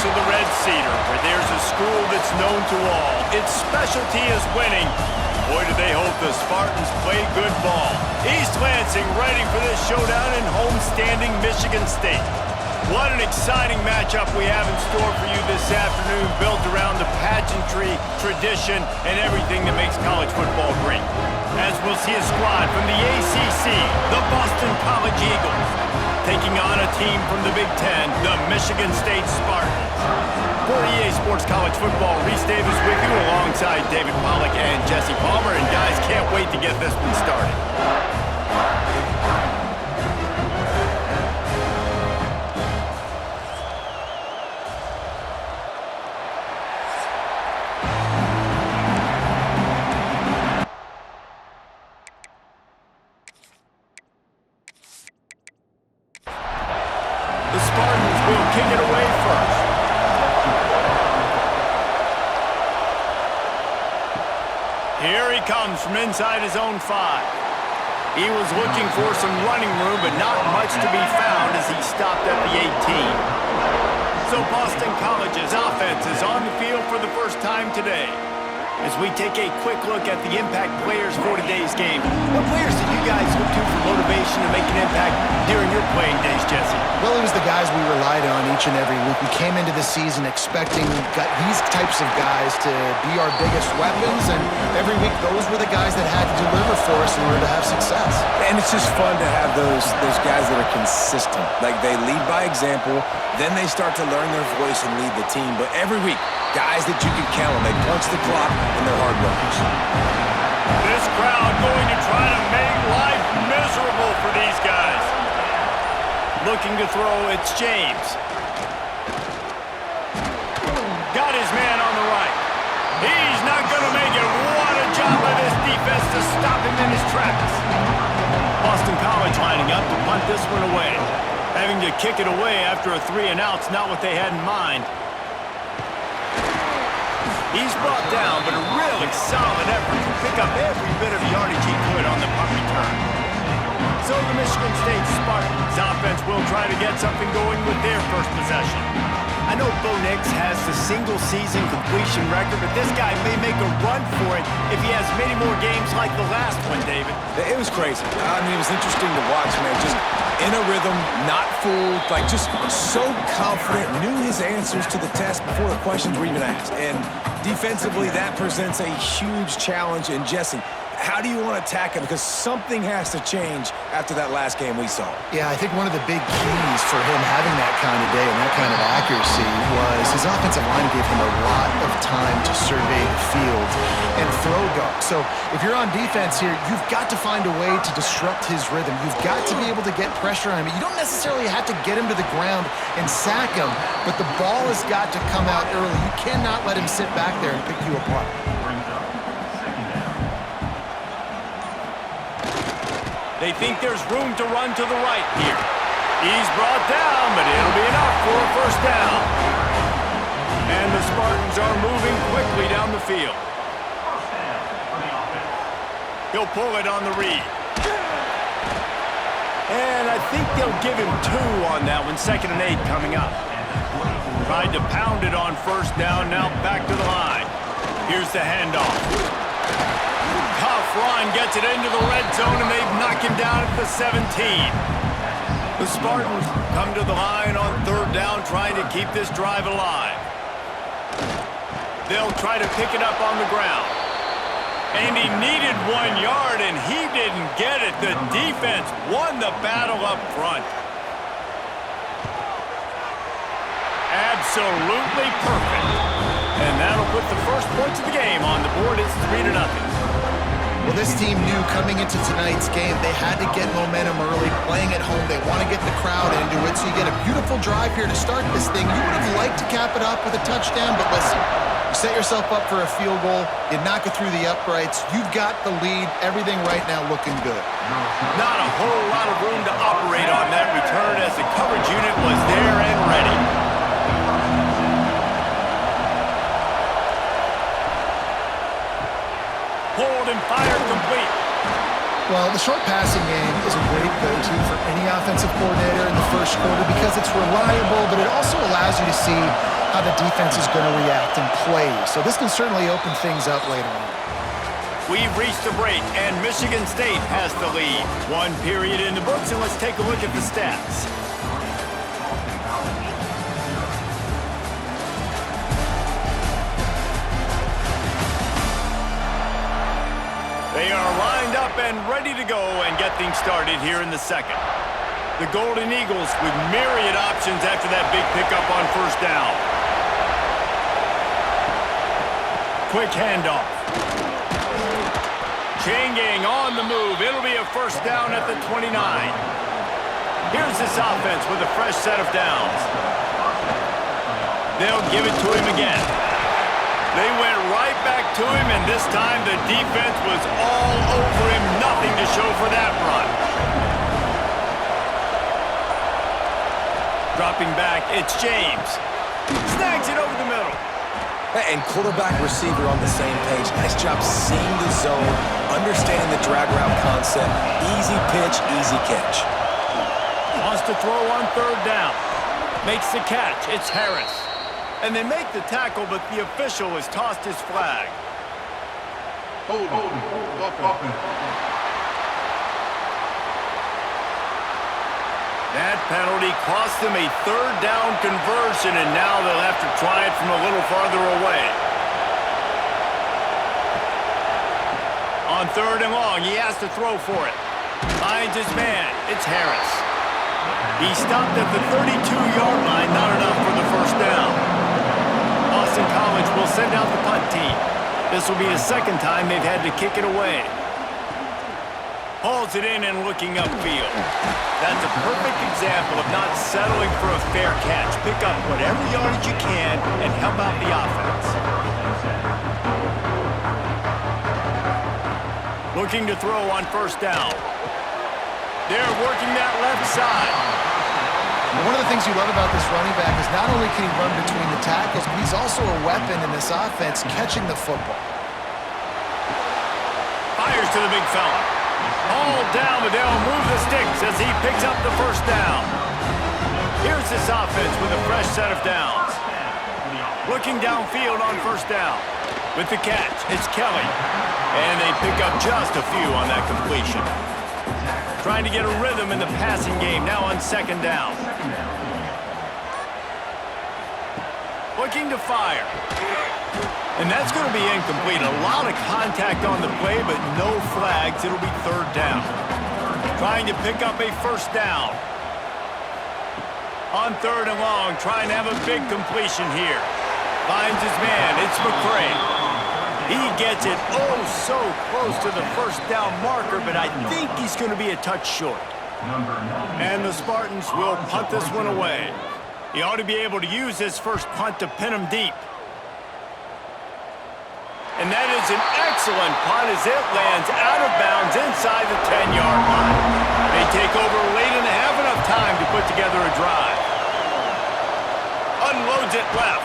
of the Red Cedar, where there's a school that's known to all. Its specialty is winning. Boy, do they hope the Spartans play good ball. East Lansing ready for this showdown in homestanding Michigan State. What an exciting matchup we have in store for you this afternoon, built around the pageantry, tradition, and everything that makes college football great. As we'll see a squad from the ACC, the Boston College Eagles, taking on a team from the Big Ten, the Michigan State Spartans. For EA Sports College Football, Reese Davis with you alongside David Pollack and Jesse Palmer. And guys, can't wait to get this one started. The Spartans will kick it away first. Here he comes from inside his own 5. He was looking for some running room, but not much to be found as he stopped at the 18. So Boston College's offense is on the field for the first time today. As we take a quick look at the impact players for today's game, what players did you guys look to for motivation to make an impact during your playing days, Jesse? Well, it was the guys we relied on each and every week. We came into the season expecting these types of guys to be our biggest weapons, and every week those were the guys that had to deliver for us in order to have success. And it's just fun to have those guys that are consistent. Like, they lead by example, then they start to learn their voice and lead the team. But every week, guys that you can count on, they punch the clock, and they're hard workers. This crowd going to try to make life miserable for these guys. Looking to throw, it's James. Got his man on the right. He's not going to make it. What a job by this defense to stop him in his tracks. Boston College lining up to punt this one away. Having to kick it away after a 3-and-out's not what they had in mind. He's brought down, but a really solid effort to pick up every bit of yardage he could on the punt return. So the Michigan State Spartans offense will try to get something going with their first possession. I know Bo Nix has the single-season completion record, but this guy may make a run for it if he has many more games like the last one, David. It was crazy. I mean, it was interesting to watch, man. Just in a rhythm, not fooled, like just so confident, knew his answers to the test before the questions were even asked. And defensively, that presents a huge challenge. And Jesse, how do you want to attack him? Because something has to change after that last game we saw. Yeah, I think one of the big keys for him having that kind of day and that kind of accuracy was his offensive line gave him a lot of time to survey the field and throw dart. So if you're on defense here, you've got to find a way to disrupt his rhythm. You've got to be able to get pressure on him. You don't necessarily have to get him to the ground and sack him, but the ball has got to come out early. You cannot let him sit back there and pick you apart. They think there's room to run to the right here. He's brought down, but it'll be enough for a first down. And the Spartans are moving quickly down the field. He'll pull it on the read. And I think they'll give him 2 on that one. 2nd and 8 coming up. Tried to pound it on first down, now back to the line. Here's the handoff. Tough run, gets it into the red zone, and they've knocked him down at the 17. The Spartans come to the line on 3rd down, trying to keep this drive alive. They'll try to pick it up on the ground. And he needed 1 yard, and he didn't get it. The defense won the battle up front. Absolutely perfect. And that'll put the first points of the game on the board. It's 3-0. Well, this team knew coming into tonight's game they had to get momentum early, playing at home. They want to get the crowd into it, so you get a beautiful drive here to start this thing. You would have liked to cap it up with a touchdown, but listen, you set yourself up for a field goal, you knock it through the uprights, you've got the lead, everything right now looking good. Not a whole lot of room to operate on that return as the coverage unit was there and ready. Pulled and fired complete. Well, the short passing game is a great go-to for any offensive coordinator in the first quarter because it's reliable, but it also allows you to see how the defense is going to react and play. So this can certainly open things up later on. We've reached the break, and Michigan State has the lead. One period in the books, and let's take a look at the stats. They are lined up and ready to go and get things started here in the second. The Golden Eagles with myriad options after that big pickup on first down. Quick handoff. Chain gang on the move. It'll be a first down at the 29. Here's this offense with a fresh set of downs. They'll give it to him again. They went right back to him, and this time the defense was all over him. Nothing to show for that run. Dropping back, it's James. Snags it over the middle. And quarterback receiver on the same page. Nice job seeing the zone, understanding the drag route concept. Easy pitch, easy catch. Wants to throw on third down. Makes the catch. It's Harris. And they make the tackle, but the official has tossed his flag. That penalty cost them a third down conversion, and now they'll have to try it from a little farther away. On third and long, he has to throw for it. Finds his man. It's Harris. He stopped at the 32-yard line, not enough for the first down. Boston College will send out the punt team. This will be the second time they've had to kick it away. Hauls it in and looking upfield. That's a perfect example of not settling for a fair catch. Pick up whatever yardage you can and help out the offense. Looking to throw on first down. They're working that left side. One of the things you love about this running back is not only can he run between the tackles, but he's also a weapon in this offense catching the football. Fires to the big fella. All down, but they'll move the sticks as he picks up the first down. Here's this offense with a fresh set of downs. Looking downfield on first down. With the catch, it's Kelly. And they pick up just a few on that completion. Trying to get a rhythm in the passing game, now on second down. Looking to fire. And that's going to be incomplete. A lot of contact on the play, but no flags. It'll be third down. Trying to pick up a first down. On third and long, trying to have a big completion here. Finds his man. It's McCray. He gets it oh so close to the first down marker, but I think he's going to be a touch short. And the Spartans will punt this one away. He ought to be able to use this first punt to pin him deep. And that is an excellent punt as it lands out of bounds inside the 10-yard line. They take over late and have enough time to put together a drive. Unloads it left.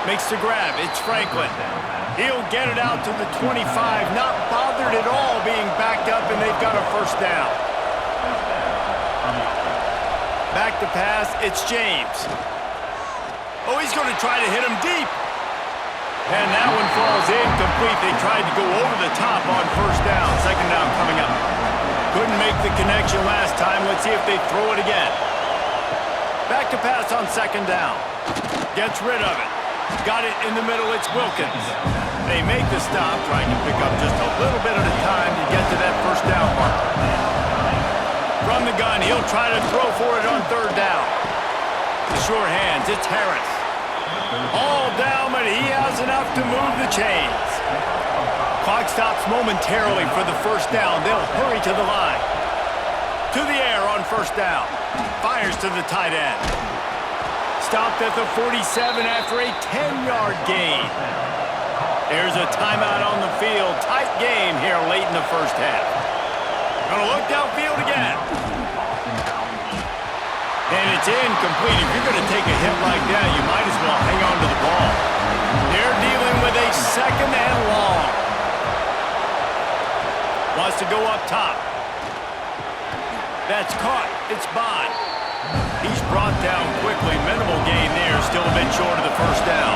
Makes the grab. It's Franklin. He'll get it out to the 25. Not bothered at all being backed up, and they've got a first down. Back to pass. It's James. Oh, he's going to try to hit him deep. And that one falls incomplete. They tried to go over the top on first down. Second down coming up. Couldn't make the connection last time. Let's see if they throw it again. Back to pass on second down. Gets rid of it. Got it in the middle. It's Wilkins. They make the stop, trying to pick up just a little bit at a time to get to that first down mark. From the gun, he'll try to throw for it on third down. The sure hands. It's Harris. All down, but he has enough to move the chains. Clock stops momentarily for the first down. They'll hurry to the line. To the air on first down. Fires to the tight end. Stopped at the 47 after a 10-yard gain. There's a timeout on the field. Tight game here late in the first half. Gonna look downfield again. And it's incomplete. If you're going to take a hit like that, you might as well hang on to the ball. They're dealing with a second and long. Wants to go up top. That's caught. It's Bond. He's brought down quickly. Minimal gain there, still a bit short of the first down.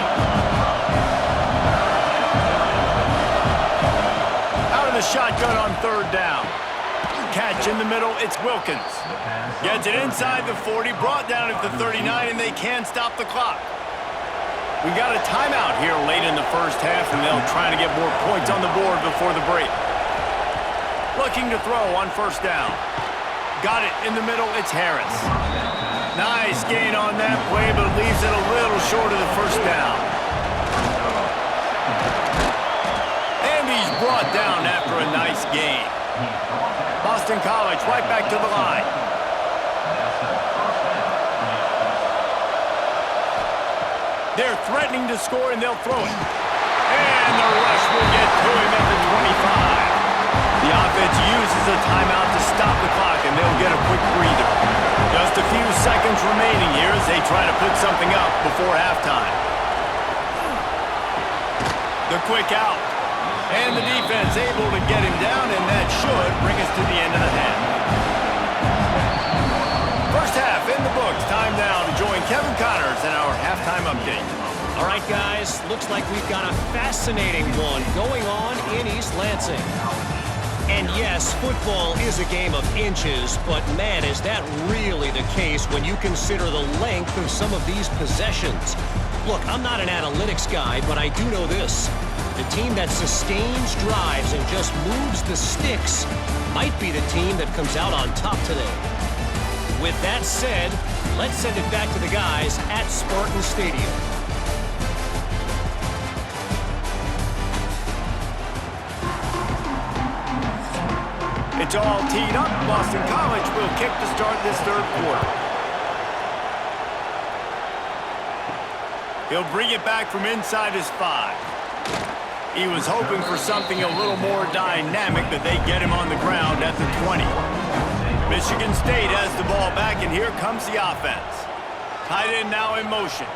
Out of the shotgun on third down. Catch in the middle, it's Wilkins. Gets it inside the 40, brought down at the 39, and they can't stop the clock. We got a timeout here late in the first half, and they'll try to get more points on the board before the break. Looking to throw on first down. Got it in the middle, it's Harris. Nice gain on that play, but leaves it a little short of the first down. And he's brought down after a nice gain. Boston College right back to the line. They're threatening to score, and they'll throw it. And the rush will get to him at the 25. The offense uses a timeout to stop the clock, and they'll get a quick breather. Just a few seconds remaining here as they try to put something up before halftime. The quick out. And the defense able to get him down, and that should bring us to the end of the half. First half in the books. Time now to join Kevin Connors in our halftime update. All right, guys. Looks like we've got a fascinating one going on in East Lansing. And yes, football is a game of inches, but man, is that really the case when you consider the length of some of these possessions. Look, I'm not an analytics guy, but I do know this. The team that sustains drives and just moves the sticks might be the team that comes out on top today. With that said, let's send it back to the guys at Spartan Stadium. It's all teed up. Boston College will kick to start this third quarter. He'll bring it back from inside his 5. He was hoping for something a little more dynamic, but they get him on the ground at the 20. Michigan State has the ball back, and here comes the offense. Tight end now in motion.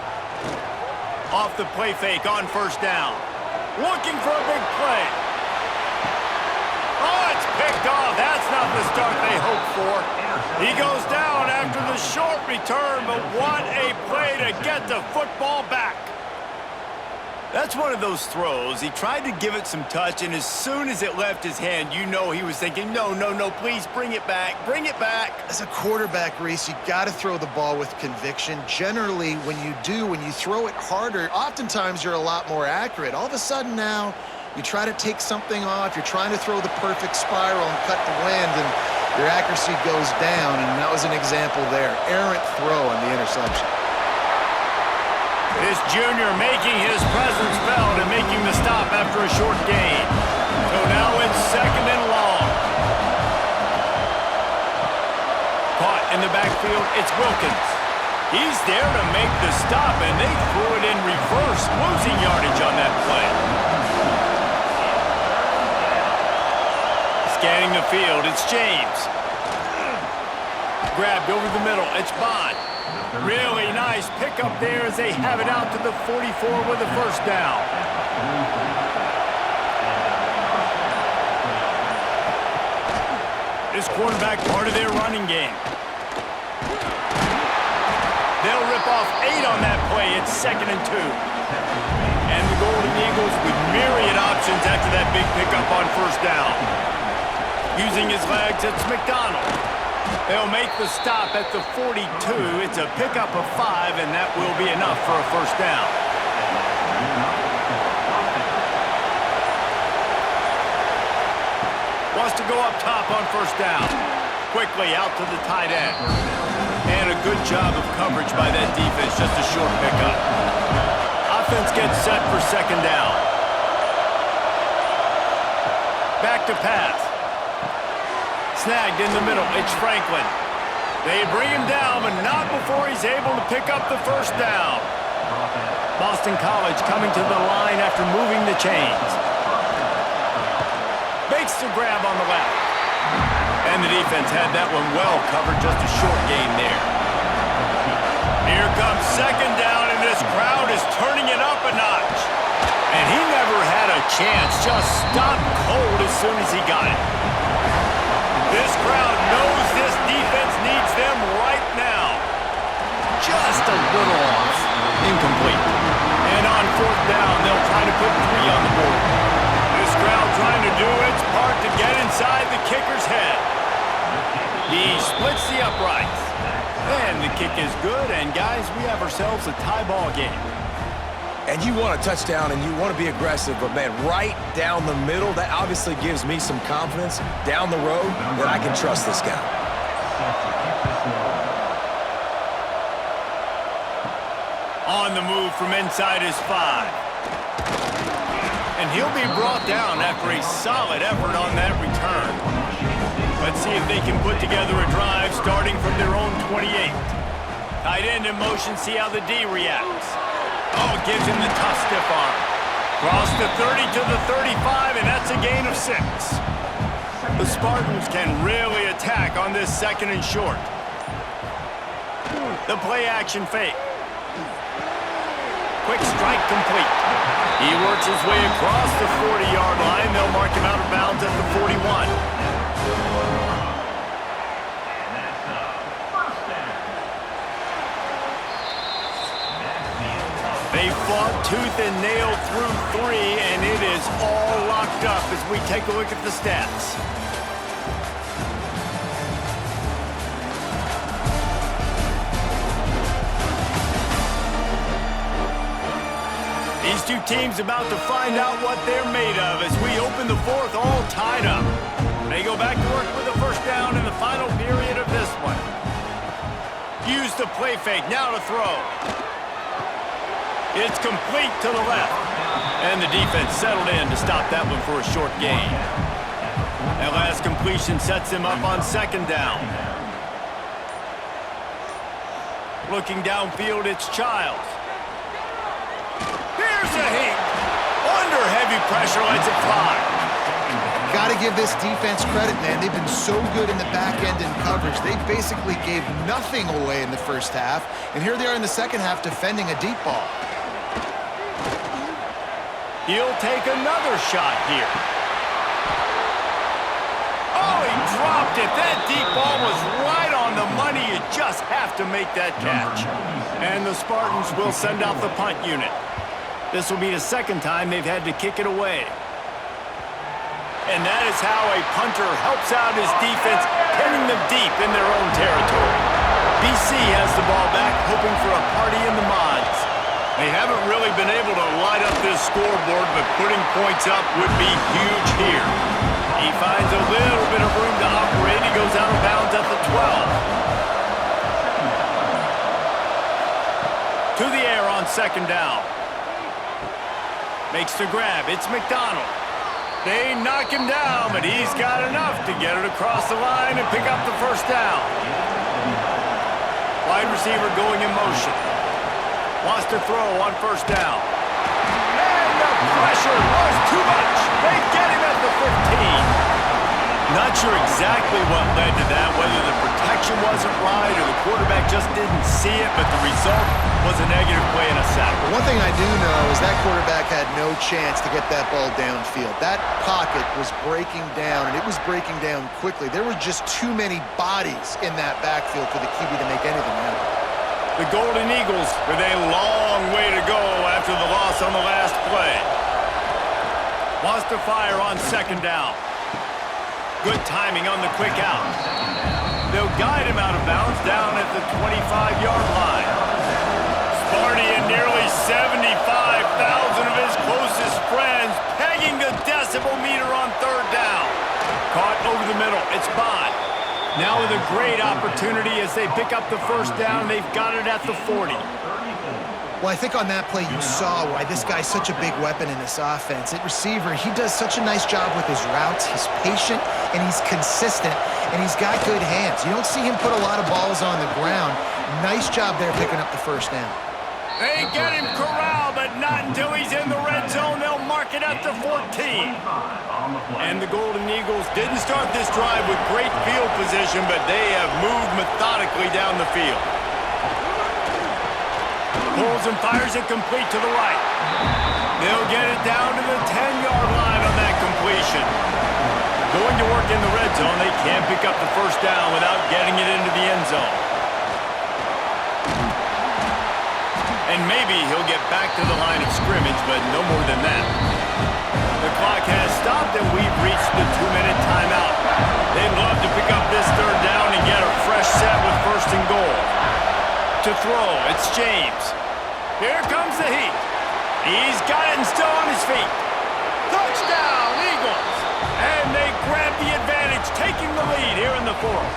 Off the play fake on first down. Looking for a big play. Oh, it's picked off. That's not the start they hoped for. He goes down after the short return, but what a play to get the football back. That's one of those throws. He tried to give it some touch, and as soon as it left his hand, you know he was thinking, no, please bring it back, bring it back. As a quarterback, Reese, you got to throw the ball with conviction. Generally, when you throw it harder, oftentimes you're a lot more accurate. All of a sudden now, you try to take something off, you're trying to throw the perfect spiral and cut the wind, and your accuracy goes down, and that was an example there. Errant throw on the interception. This junior making his presence felt and making the stop after a short gain. So now it's second and long. Caught in the backfield, it's Wilkins. He's there to make the stop, and they threw it in reverse, losing yardage on that play. Scanning the field, it's James. Grabbed over the middle, it's Bond. Really nice pickup there as they have it out to the 44 with a first down. This quarterback part of their running game. They'll rip off 8 on that play. It's 2nd and 2. And the Golden Eagles with myriad options after that big pickup on first down. Using his legs, it's McDonald. They'll make the stop at the 42. It's a pickup of 5, and that will be enough for a first down. Wants to go up top on first down. Quickly out to the tight end. And a good job of coverage by that defense, just a short pickup. Offense gets set for second down. Back to pass. Snagged in the middle, it's Franklin. They bring him down, but not before he's able to pick up the first down. Boston College coming to the line after moving the chains. Makes the grab on the left. And the defense had that one well covered, just a short gain there. Here comes second down, and this crowd is turning it up a notch. And he never had a chance, just stopped cold as soon as he got it. This crowd knows this defense needs them right now. a little off. Incomplete. And on fourth down, they'll try to put 3 on the board. This crowd trying to do its part to get inside the kicker's head. He splits the uprights. And the kick is good, and guys, we have ourselves a tie ball game. And you want a touchdown and you want to be aggressive, but man, right down the middle, that obviously gives me some confidence down the road that I can trust this guy. On the move from inside his 5. And he'll be brought down after a solid effort on that return. Let's see if they can put together a drive starting from their own 28. Tight end in motion, see how the D reacts. Oh, gives him the tough stiff arm. Cross the 30 to the 35, and that's a gain of 6. The Spartans can really attack on this 2nd and short. The play action fake. Quick strike complete. He works his way across the 40-yard line. They'll mark him out of bounds at the 41. They fought tooth and nail through 3, and it is all locked up as we take a look at the stats. These two teams about to find out what they're made of as we open the 4th all tied up. They go back to work with a first down in the final period of this one. Use the play fake, now to throw. It's complete to the left. And the defense settled in to stop that one for a short gain. That last completion sets him up on 2nd down. Looking downfield, it's Childs. Here's a hit. Under heavy pressure, lets it fly. Got to give this defense credit, man. They've been so good in the back end in coverage. They basically gave nothing away in the first half, and here they are in the second half defending a deep ball. He'll take another shot here. Oh, he dropped it. That deep ball was right on the money. You just have to make that catch. And the Spartans will send out the punt unit. This will be the 2nd time they've had to kick it away. And that is how a punter helps out his defense, pinning them deep in their own territory. BC has the ball back, hoping for a party in the mods. They haven't really been able to light up this scoreboard, but putting points up would be huge here. He finds a little bit of room to operate. He goes out of bounds at the 12. To the air on 2nd down. Makes the grab. It's McDonald. They knock him down, but he's got enough to get it across the line and pick up the first down. Wide receiver going in motion. Wants to throw on 1st down. And the pressure was too much. They get him at the 15. Not sure exactly what led to that, whether the protection wasn't right or the quarterback just didn't see it, but the result was a negative play and a sack. One thing I do know is that quarterback had no chance to get that ball downfield. That pocket was breaking down, and it was breaking down quickly. There were just too many bodies in that backfield for the QB to make anything happen. The Golden Eagles with a long way to go after the loss on the last play. Wants to fire on 2nd down. Good timing on the quick out. They'll guide him out of bounds down at the 25-yard line. Sparty and nearly 75,000 of his closest friends pegging the decibel meter on 3rd down. Caught over the middle. It's Bond. Now with a great opportunity as they pick up the first down. They've got it at the 40. Well, I think on that play you saw why this guy's such a big weapon in this offense. At receiver, he does such a nice job with his routes. He's patient, and he's consistent, and he's got good hands. You don't see him put a lot of balls on the ground. Nice job there picking up the first down. They get him corralled, but not until he's in the red zone. They'll mark it at the 14. And the Golden Eagles didn't start this drive with great field position, but they have moved methodically down the field. Pulls and fires it complete to the right. They'll get it down to the 10-yard line on that completion. Going to work in the red zone, they can't pick up the first down without getting it into the end zone. And maybe he'll get back to the line of scrimmage, but no more than that. The clock has stopped, and we've reached the 2-minute timeout. They'd love to pick up this third down and get a fresh set with first and goal. To throw, it's James. Here comes the heat. He's got it and still on his feet. Touchdown, Eagles! And they grab the advantage, taking the lead here in the fourth.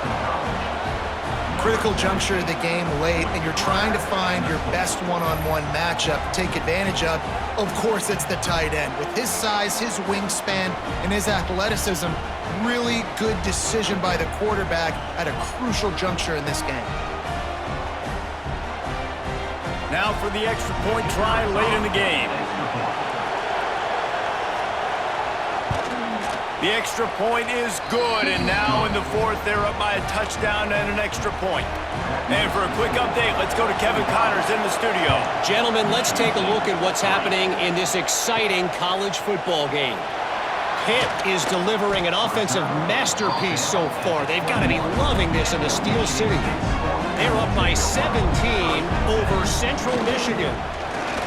Critical juncture of the game late, and you're trying to find your best one-on-one matchup to take advantage of course, it's the tight end. With his size, his wingspan, and his athleticism, really good decision by the quarterback at a crucial juncture in this game. Now for the extra point try late in the game. The extra point is good, and now in the fourth, they're up by a touchdown and an extra point. And for a quick update, let's go to Kevin Connors in the studio. Gentlemen, let's take a look at what's happening in this exciting college football game. Pitt is delivering an offensive masterpiece so far. They've got to be loving this in the Steel City. They're up by 17 over Central Michigan.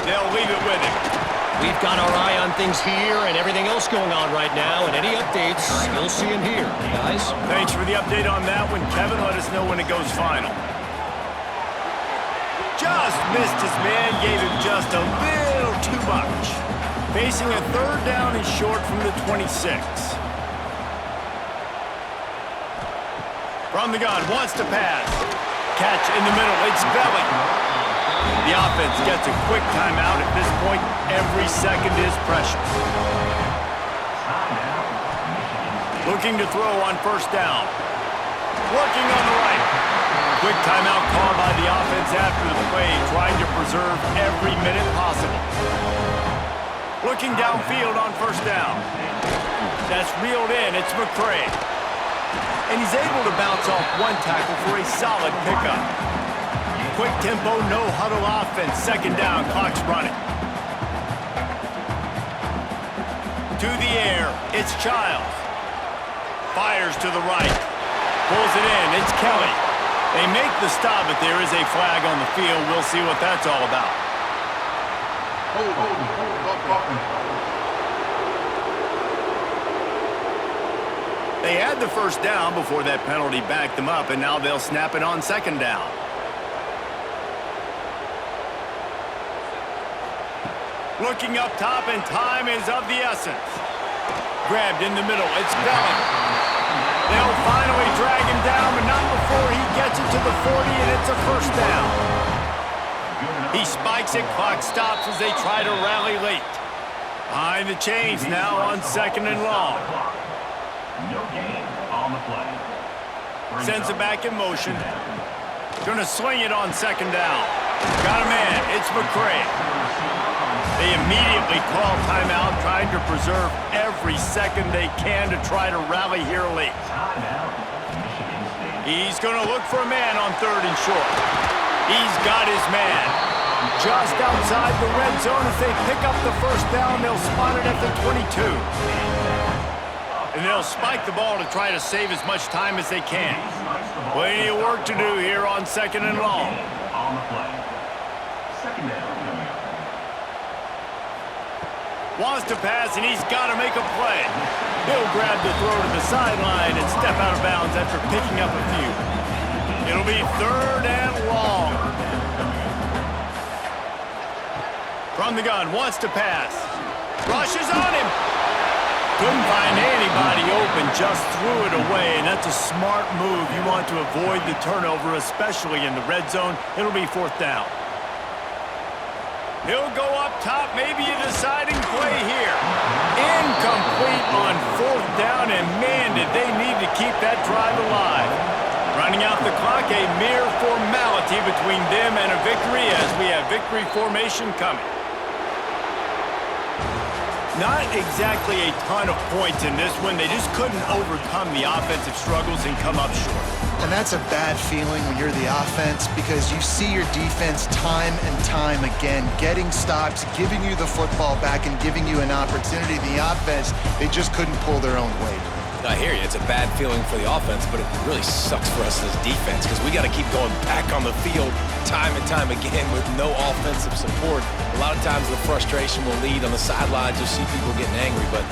They'll leave it with him. We've got our eye on things here and everything else going on right now, and any updates, you'll see them here, guys. Thanks for the update on that one, Kevin. Let us know when it goes final. Just missed his man, gave him just a little too much. Facing a third down and short from the 26. From the gun, wants to pass. Catch in the middle, it's Belly. The offense gets a quick timeout. At this point, every second is precious. Looking to throw on first down. Working on the right. Quick timeout called by the offense after the play, trying to preserve every minute possible. Looking downfield on first down. That's reeled in. It's McCray. And he's able to bounce off one tackle for a solid pickup. Quick tempo, no huddle offense. Second down, clock's running. To the air, it's Childs. Fires to the right. Pulls it in, it's Kelly. They make the stop, but there is a flag on the field. We'll see what that's all about. They had the first down before that penalty backed them up, and now they'll snap it on second down. Looking up top, and time is of the essence. Grabbed in the middle, it's Belly. They'll finally drag him down, but not before he gets it to the 40, and it's a first down. He spikes it, clock stops as they try to rally late. Behind the chains now on second and long. No gain on the play. Sends it back in motion. Gonna swing it on second down. Got a man, it's McCray. They immediately call timeout, trying to preserve every second they can to try to rally here late. He's going to look for a man on third and short. He's got his man. Just outside the red zone as they pick up the first down, they'll spot it at the 22. And they'll spike the ball to try to save as much time as they can. Plenty of work to do here on second and long. On the play. Second down. Wants to pass, and he's got to make a play. He'll grab the throw to the sideline and step out of bounds after picking up a few. It'll be third and long. From the gun, wants to pass. Rushes on him. Couldn't find anybody open, just threw it away, and that's a smart move. You want to avoid the turnover, especially in the red zone. It'll be fourth down. He'll go up top, maybe a deciding play here. Incomplete on fourth down, and man, did they need to keep that drive alive. Running out the clock, a mere formality between them and a victory as we have victory formation coming. Not exactly a ton of points in this one. They just couldn't overcome the offensive struggles and come up short. And that's a bad feeling when you're the offense, because you see your defense time and time again getting stops, giving you the football back, and giving you an opportunity. The offense, they just couldn't pull their own weight. I hear you. It's a bad feeling for the offense, but it really sucks for us as defense because we got to keep going back on the field time and time again with no offensive support. A lot of times the frustration will lead on the sidelines. You'll see people getting angry, but